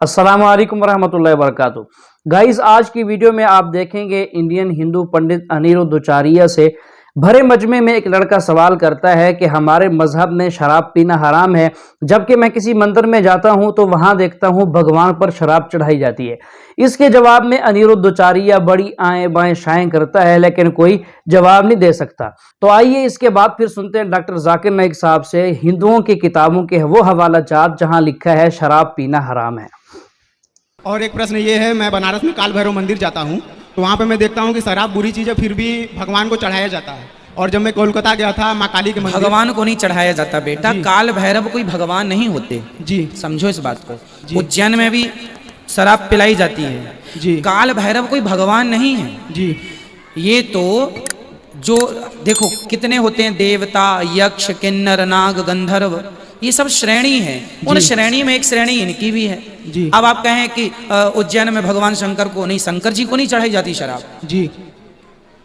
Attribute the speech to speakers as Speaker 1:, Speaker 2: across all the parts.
Speaker 1: अस्सलाम वालेकुम रहमतुल्लाहि व बरकातुहू। गाइस, आज की वीडियो में आप देखेंगे इंडियन हिंदू पंडित अनिरुद्धाचार्य से भरे मजमे में एक लड़का सवाल करता है कि हमारे मजहब में शराब पीना हराम है, जबकि मैं किसी मंदिर में जाता हूं तो वहां देखता हूं भगवान पर शराब चढ़ाई जाती है। इसके जवाब में अनिरुद्धाचार्य बड़ी आएं बाएं शाएं करता है, लेकिन कोई जवाब नहीं दे सकता। तो आइए इसके बाद फिर सुनते हैं डॉक्टर जाकिर नाइक साहब से हिंदुओं की किताबों के वो हवाला जात जहां लिखा है शराब पीना हराम है।
Speaker 2: और एक प्रश्न ये है, मैं बनारस में काल भैरव मंदिर जाता हूँ तो वहाँ पे मैं देखता हूँ कि शराब बुरी चीज़ है, फिर भी भगवान को चढ़ाया जाता है। और जब मैं कोलकाता गया था माँ काली के मंदिर,
Speaker 3: भगवान को नहीं चढ़ाया जाता बेटा, काल भैरव कोई भगवान नहीं होते
Speaker 2: जी,
Speaker 3: समझो इस बात को। उज्जैन में भी शराब पिलाई जाती है
Speaker 2: जी,
Speaker 3: काल भैरव कोई भगवान नहीं है
Speaker 2: जी।
Speaker 3: ये तो जो देखो कितने होते हैं, देवता, यक्ष, किन्नर, नाग, गंधर्व, ये सब श्रेणी है। उन श्रेणी में एक श्रेणी इनकी भी है
Speaker 2: जी।
Speaker 3: अब आप कहें कि उज्जैन में भगवान शंकर को नहीं, शंकर जी को नहीं चढ़ाई जाती शराब
Speaker 2: जी,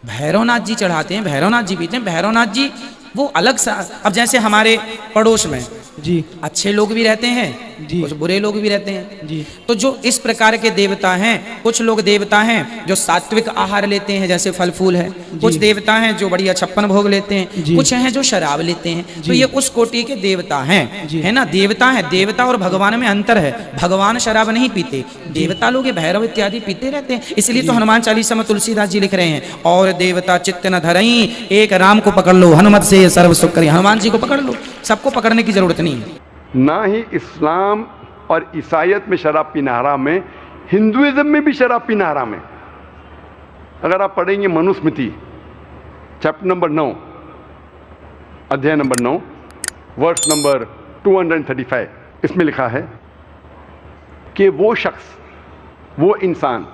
Speaker 3: भैरवनाथ जी चढ़ाते हैं, भैरवनाथ जी पीते हैं। भैरवनाथ जी वो अलग सा, अब जैसे हमारे पड़ोस में
Speaker 2: जी,
Speaker 3: अच्छे लोग भी रहते हैं
Speaker 2: जी,
Speaker 3: कुछ बुरे लोग भी रहते हैं
Speaker 2: जी।
Speaker 3: तो जो इस प्रकार के देवता हैं, कुछ लोग देवता हैं जो सात्विक आहार लेते हैं जैसे फल फूल है, कुछ देवता हैं जो बढ़िया 56 भोग लेते हैं, कुछ हैं जो शराब लेते हैं। तो ये उस कोटि के देवता हैं, है ना। देवता है, देवता और भगवान में अंतर है। भगवान शराब नहीं पीते, देवता लोग ये भैरव इत्यादि पीते रहते हैं। इसलिए तो हनुमान चालीसा में तुलसीदास जी लिख रहे हैं, और देवता चित्त न धरई, एक राम को पकड़ लो, हनुमत से सर्व सुख करी। हनुमान जी को पकड़ लो, सबको पकड़ने की जरूरत नहीं है।
Speaker 4: ना ही इस्लाम और ईसाइयत में शराब पीना हराम है, हिंदुइज्म में भी शराब पीना हराम है। अगर आप पढ़ेंगे मनुस्मृति चैप्टर नंबर 9 अध्याय नंबर 9 वर्स नंबर 235, इसमें लिखा है कि वो शख्स, वो इंसान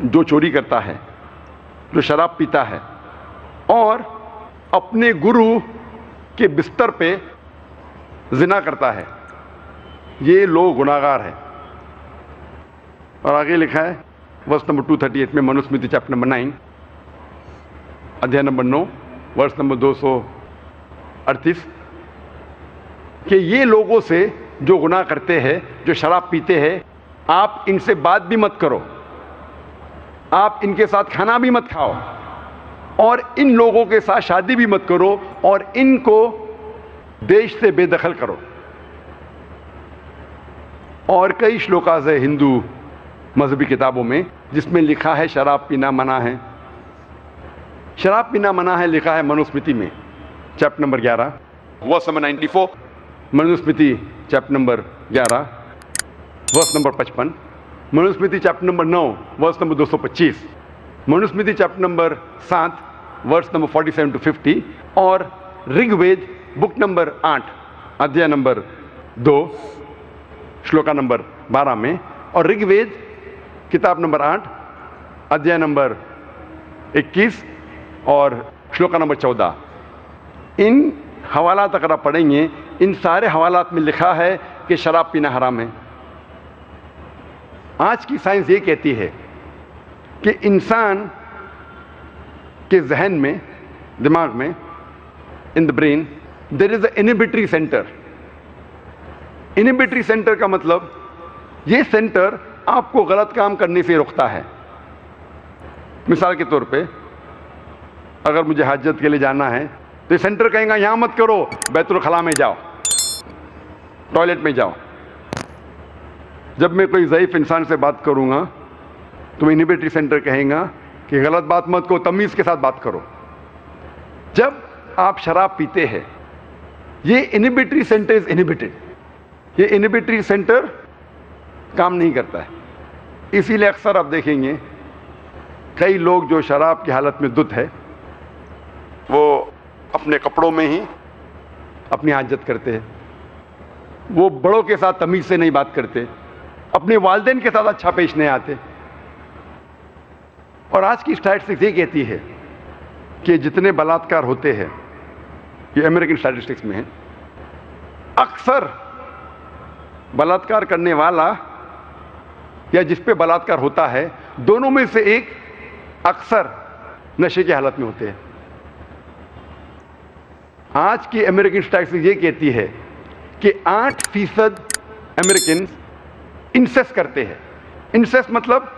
Speaker 4: जो चोरी करता है, जो शराब पीता है और अपने गुरु के बिस्तर पे जिना करता है, ये लोग गुनाहगार है। और आगे लिखा है वर्स नंबर 238 में मनुस्मृति चैप्टर नंबर 9 अध्याय नंबर 9 वर्स नंबर 238 कि ये लोगों से जो गुनाह करते हैं, जो शराब पीते हैं, आप इनसे बात भी मत करो, आप इनके साथ खाना भी मत खाओ, और इन लोगों के साथ शादी भी मत करो, और इनको देश से बेदखल करो। और कई श्लोकास है हिंदू मजहबी किताबों में जिसमें लिखा है शराब पीना मना है। शराब पीना मना है लिखा है मनुस्मृति में chapter number 11 verse number 94, Manusmriti chapter number 11 verse number 55, Manusmriti chapter number 9 verse number 225, Manusmriti chapter number 7 verse number 47 to 50, और ऋग्वेद बुक नंबर 8 अध्याय नंबर 2 श्लोका नंबर 12 में, और ऋग्वेद किताब नंबर 8 अध्याय नंबर 21 और श्लोका नंबर 14। इन हवालात अगर आप पढ़ेंगे, इन सारे हवालात में लिखा है कि शराब पीना हराम है। आज की साइंस ये कहती है कि इंसान के जहन में, दिमाग में, in the brain there is a inhibitory centre. Inhibitory centre का मतलब ये सेंटर आपको गलत काम करने से रोकता है। मिसाल के तौर पे अगर मुझे हाजत के लिए जाना है तो ये सेंटर कहेगा यहां मत करो, बैतुल खला में जाओ, टॉयलेट में जाओ। जब मैं कोई ज़ईफ इंसान से बात करूंगा तो इनहिबिटरी सेंटर कहेगा कि गलत बात मत करो, तमीज़ के साथ बात करो। जब आप शराब पीते हैं, ये इनहिबिटरी सेंटर इज इनहिबिटेड, ये इनहिबिटरी सेंटर काम नहीं करता है। इसीलिए अक्सर आप देखेंगे कई लोग जो शराब की हालत में दुत है, वो अपने कपड़ों में ही अपनी हाजत करते हैं, वो बड़ों के साथ तमीज़ से नहीं बात करते, अपने वालिदैन के साथ अच्छा पेश नहीं आते। और आज की स्टैटिस्टिक्स ये कहती है कि जितने बलात्कार होते हैं, ये अमेरिकन स्टैटिस्टिक्स में है, अक्सर बलात्कार करने वाला या जिस पे बलात्कार होता है, दोनों में से एक अक्सर नशे की हालत में होते हैं। आज की अमेरिकन स्टैटिस्टिक्स ये कहती है कि 8% अमेरिकन इंसेस्ट करते हैं। इंसेस्ट मतलब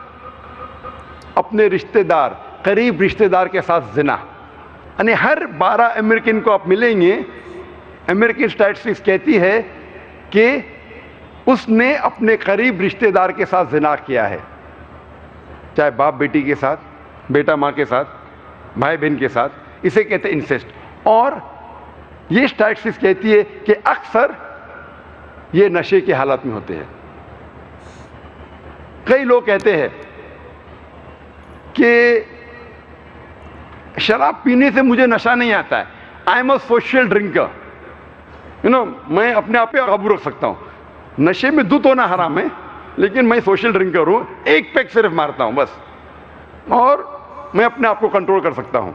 Speaker 4: अपने रिश्तेदार, करीब रिश्तेदार के साथ जिना। यानी हर 12 अमेरिकन को आप मिलेंगे, अमेरिकन स्टैटिस्टिक्स कहती है कि उसने अपने करीब रिश्तेदार के साथ जिना किया है, चाहे बाप बेटी के साथ, बेटा माँ के साथ, भाई बहन के साथ। इसे कहते हैं इंसेस्ट। और ये स्टैटिस्टिक्स कहती है कि अक्सर ये नशे की हालत में होते हैं। कई लोग कहते हैं कि शराब पीने से मुझे नशा नहीं आता है, I am a social drinker, मैं अपने आप पे काबू रख सकता हूं। नशे में धुत होना हराम है, लेकिन मैं सोशल ड्रिंकर हूं, एक पैक सिर्फ मारता हूं बस, और मैं अपने आप को कंट्रोल कर सकता हूं।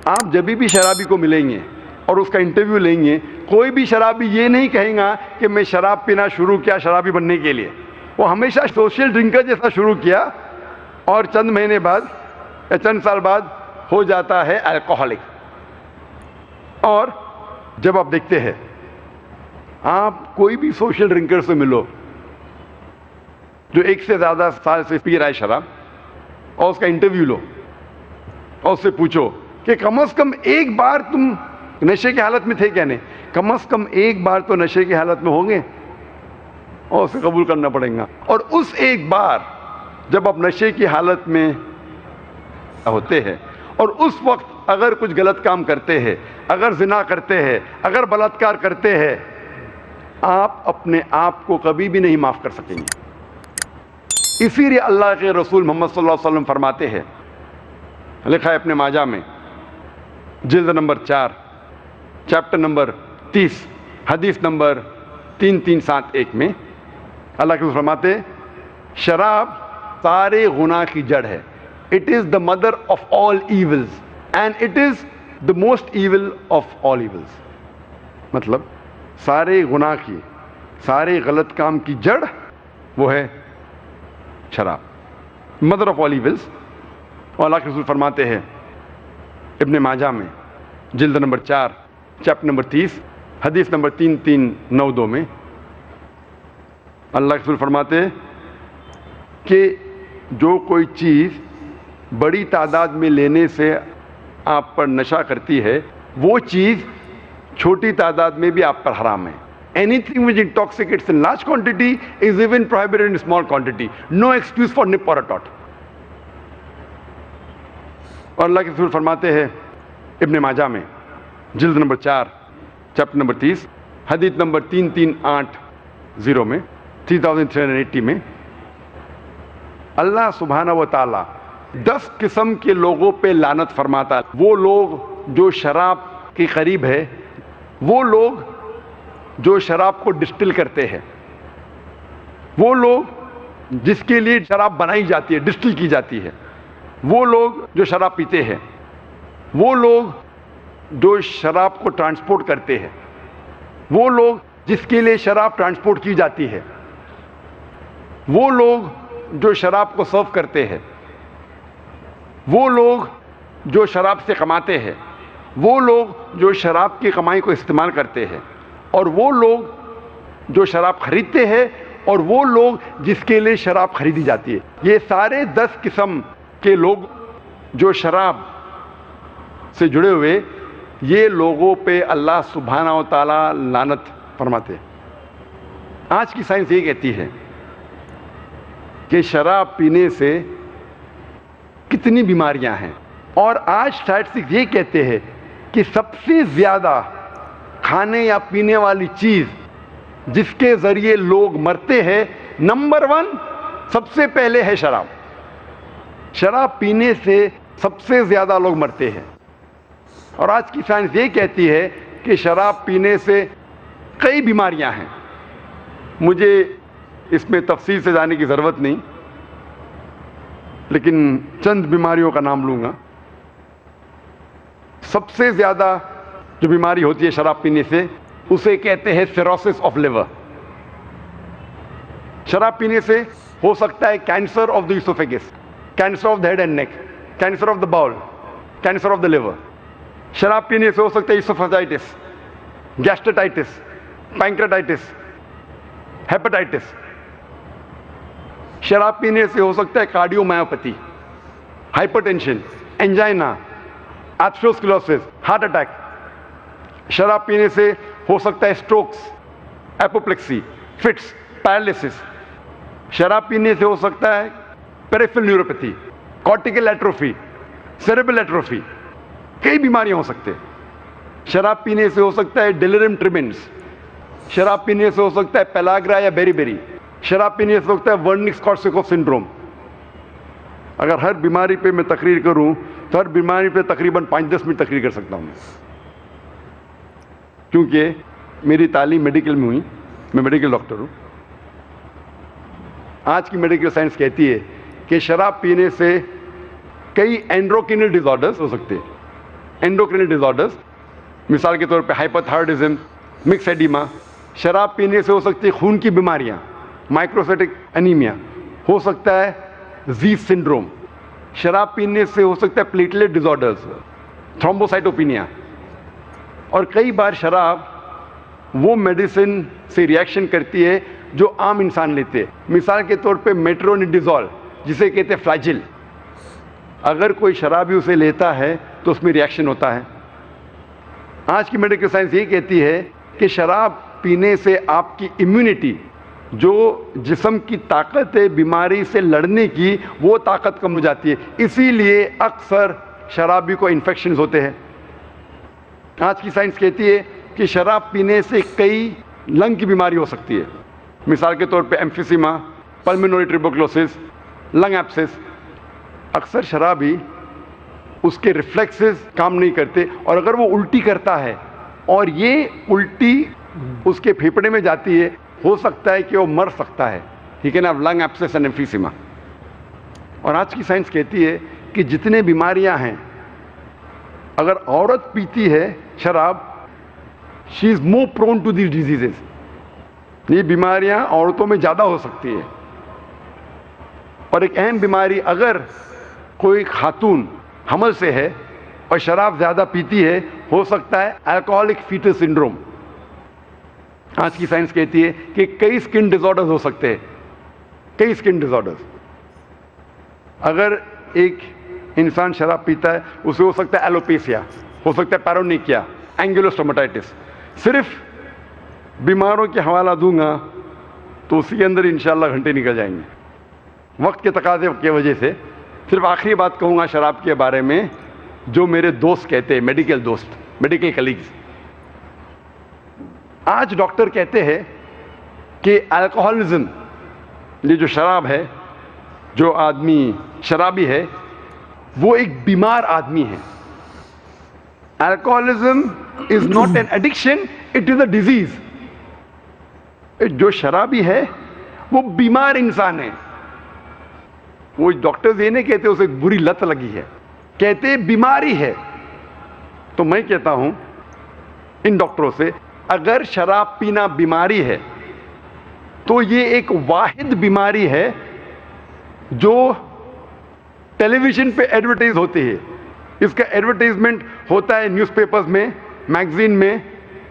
Speaker 4: आप जब भी शराबी को मिलेंगे और उसका इंटरव्यू लेंगे, कोई भी शराबी ये नहीं कहेगा कि मैं शराब पीना शुरू किया शराबी बनने के लिए। वो हमेशा सोशल ड्रिंकर जैसा शुरू किया और चंद महीने बाद या चंद साल बाद हो जाता है अल्कोहलिक। और जब आप देखते हैं, आप कोई भी सोशल ड्रिंकर से मिलो जो एक से ज़्यादा साल से पी रहा है शराब, और उसका इंटरव्यू लो और उससे पूछो कि कम से कम एक बार तुम नशे की हालत में थे क्या? नहीं, कम से कम एक बार तो नशे की हालत में होंगे, और उसे कबूल करना पड़ेगा। और उस एक बार जब आप नशे की हालत में होते हैं और उस वक्त अगर कुछ गलत काम करते हैं, अगर जिना करते हैं, अगर बलात्कार करते हैं, आप अपने आप को कभी भी नहीं माफ कर सकेंगे। इसीलिए अल्लाह के रसूल मोहम्मद सल्लल्लाहु अलैहि वसल्लम फरमाते हैं, लिखा है अपने माजा में, जिल्द नंबर 4, चैप्टर नंबर 30, हदीस नंबर 3371 में अल्लाह के रसूल फरमाते हैं, शराब सारे गुनाह की जड़ है। It is the mother of all evils and it is the most evil of all evils. मतलब सारे गुनाह की, सारे गलत काम की जड़ वो है शराब, मदर ऑफ ऑल इविल्स। और अल्लाह के रसूल फरमाते हैं इब्ने माजा में, जिल्द नंबर 4, चैप्टर नंबर 30, हदीस नंबर 3392 में अल्लाह के रसूल फरमाते हैं कि जो कोई चीज़ बड़ी तादाद में लेने से आप पर नशा करती है, वो चीज़ छोटी तादाद में भी आप पर हराम है। Anything which intoxicates in large quantity is even prohibited in small quantity, no excuse for nip or a taught. और अल्लाह के रसूल फरमाते हैं इब्ने माजा में, जिल्द नंबर 4, चैप्टर नंबर 30, हदीस नंबर 3380 में, 3380 में, अल्लाह सुब्हाना व ताला 10 किस्म के लोगों पे लानत फरमाता है। वो लोग जो शराब के करीब है, वो लोग जो शराब को डिस्टिल करते हैं, वो लोग जिसके लिए शराब बनाई जाती है, डिस्टिल की जाती है, वो लोग जो शराब पीते हैं, वो लोग जो शराब को ट्रांसपोर्ट करते हैं, वो लोग जिसके लिए शराब ट्रांसपोर्ट की जाती है, वो लोग जो शराब को सर्व करते हैं, वो लोग जो शराब से कमाते हैं, वो लोग जो शराब की कमाई को इस्तेमाल करते हैं, और वो लोग जो शराब खरीदते हैं, और वो लोग जिसके लिए शराब खरीदी जाती है। ये सारे 10 किस्म के लोग जो शराब से जुड़े हुए, ये लोगों पे अल्लाह सुब्हाना व ताला लानत फरमाते हैं। आज की साइंस ये कहती है कि शराब पीने से कितनी बीमारियां हैं, और आज स्टैटिस्टिक्स ये कहते हैं कि सबसे ज़्यादा खाने या पीने वाली चीज़ जिसके ज़रिए लोग मरते हैं, नंबर 1 सबसे पहले है शराब। शराब पीने से सबसे ज़्यादा लोग मरते हैं। और आज की साइंस ये कहती है कि शराब पीने से कई बीमारियां हैं। मुझे इसमें तफसील से जाने की ज़रूरत नहीं, लेकिन चंद बीमारियों का नाम लूँगा। सबसे ज़्यादा जो बीमारी होती है शराब पीने से, उसे कहते हैं सिरोसिस ऑफ लिवर। शराब पीने से हो सकता है cancer of the oesophagus, cancer of the head and neck, cancer of the bowel, cancer of the liver. शराब पीने से हो सकता है इसोफेजाइटिस, गैस्ट्राइटिस, पैंक्रेटाइटिस, हेपेटाइटिस। शराब पीने से हो सकता है cardiomyopathy, hypertension, angina, atherosclerosis, heart attack. शराब पीने से हो सकता है स्ट्रोक्स, एपोप्लेक्सी, फिट्स, पैरालिसिस। शराब पीने से हो सकता है peripheral neuropathy, cortical atrophy, cerebral atrophy, कई बीमारियां हो सकते हैं। शराब पीने से हो सकता है डेलिरियम ट्रिमेंस। शराब पीने से हो सकता है पेलाग्रा या बेरीबेरी। शराब पीने से हो सकता है वर्निक्स-कॉर्सैकोफ सिंड्रोम। अगर हर बीमारी पे मैं तकरीर करूं तो हर बीमारी पे तकरीबन 5-10 मिनट तकरीर कर सकता हूं, क्योंकि मेरी तालीम मेडिकल में हुई, मैं मेडिकल डॉक्टर हूं। आज की मेडिकल साइंस कहती है कि शराब पीने से कई एंडोक्राइनल डिसऑर्डर्स हो सकते हैं। एंडोक्राइनल डिसऑर्डर्स, मिसाल के तौर पे हाइपोथायराइडिज्म, मिक्स एडिमा। शराब पीने से हो सकती है खून की बीमारियां, माइक्रोसाइटिक एनीमिया, हो सकता है ज़ीज सिंड्रोम। शराब पीने से हो सकता है प्लेटलेट डिसऑर्डर्स, थ्रोम्बोसाइटोपिनिया। और कई बार शराब वो मेडिसिन से रिएक्शन करती है जो आम इंसान लेते हैं। मिसाल के तौर पे मेट्रोनिडाज़ोल, जिसे कहते हैं फ्लैजिल, अगर कोई शराबी उसे लेता है तो उसमें रिएक्शन होता है। आज की मेडिकल साइंस ये कहती है कि शराब पीने से आपकी इम्यूनिटी, जो जिस्म की ताकत है बीमारी से लड़ने की, वो ताकत कम हो जाती है। इसीलिए अक्सर शराबी को इन्फेक्शंस होते हैं। आज की साइंस कहती है कि शराब पीने से कई लंग की बीमारी हो सकती है। मिसाल के तौर पे emphysema, pulmonary tuberculosis, lung abscess. अक्सर शराबी, उसके रिफ्लेक्सेस काम नहीं करते, और अगर वो उल्टी करता है और ये उल्टी उसके फेफड़े में जाती है, हो सकता है कि वो मर सकता है। ठीक है ना, लंग एब्सेस एंड एम्फिसीमा। और आज की साइंस कहती है कि जितने बीमारियां हैं, अगर औरत पीती है शराब, she is more prone to these diseases. ये बीमारियां औरतों में ज़्यादा हो सकती है। और एक अहम बीमारी, अगर कोई खातून हमल से है और शराब ज़्यादा पीती है, हो सकता है अल्कोहलिक फीटस सिंड्रोम। आज की साइंस कहती है कि कई स्किन डिसऑर्डर्स हो सकते हैं, कई स्किन डिसऑर्डर्स। अगर एक इंसान शराब पीता है, उसे हो सकता है एलोपेसिया, हो सकता है पैरोनिकिया, एंगुलोस्टोमेटाइटिस। सिर्फ बीमारों के हवाला दूंगा तो उसी के अंदर इंशाल्लाह घंटे निकल जाएंगे वक्त के तकाजे की वजह से। सिर्फ आखिरी बात कहूँगा शराब के बारे में, जो मेरे दोस्त कहते हैं, मेडिकल दोस्त, मेडिकल कलीग्स। आज डॉक्टर कहते हैं कि अल्कोहलिज्म, ये जो शराब है, जो आदमी शराबी है, वो एक बीमार आदमी है। Alcoholism is not an addiction, it is a disease. जो शराबी है वो बीमार इंसान है। वो डॉक्टर्स ये नहीं कहते उसे एक बुरी लत लगी है, कहते बीमारी है। तो मैं कहता हूं इन डॉक्टरों से, अगर शराब पीना बीमारी है तो ये एक वाहिद बीमारी है जो टेलीविजन पे एडवर्टाइज होती है। इसका एडवर्टाइजमेंट होता है न्यूज़पेपर्स में, मैगजीन में,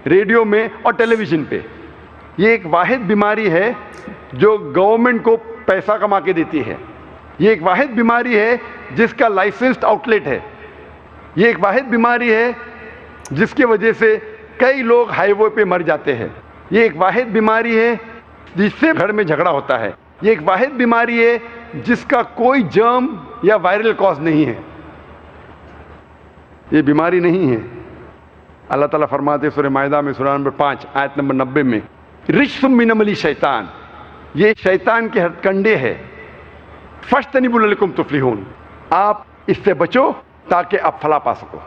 Speaker 4: रेडियो में और टेलीविजन पे। ये एक वाहिद बीमारी है जो गवर्नमेंट को पैसा कमा के देती है। ये एक वाहिद बीमारी है जिसका लाइसेंस्ड आउटलेट है। ये एक वाहिद बीमारी है जिसकी वजह से कई लोग हाईवे पे मर जाते हैं। ये एक वाहिद बीमारी है जिससे घर में झगड़ा होता है। ये एक वाहिद बीमारी है जिसका कोई जर्म या वायरल कॉज नहीं है। ये बीमारी नहीं है। अल्लाह ताला फरमाते सूरह माइदा में सूरह नंबर 5 आयत नंबर 90 में, रिज्सुम मिन अमली शैतान, ये शैतान के हथकंडे है। फज्तनिबू लअल्लकुम तुफ्लिहून, आप इससे बचो ताकि आप फला पा सको।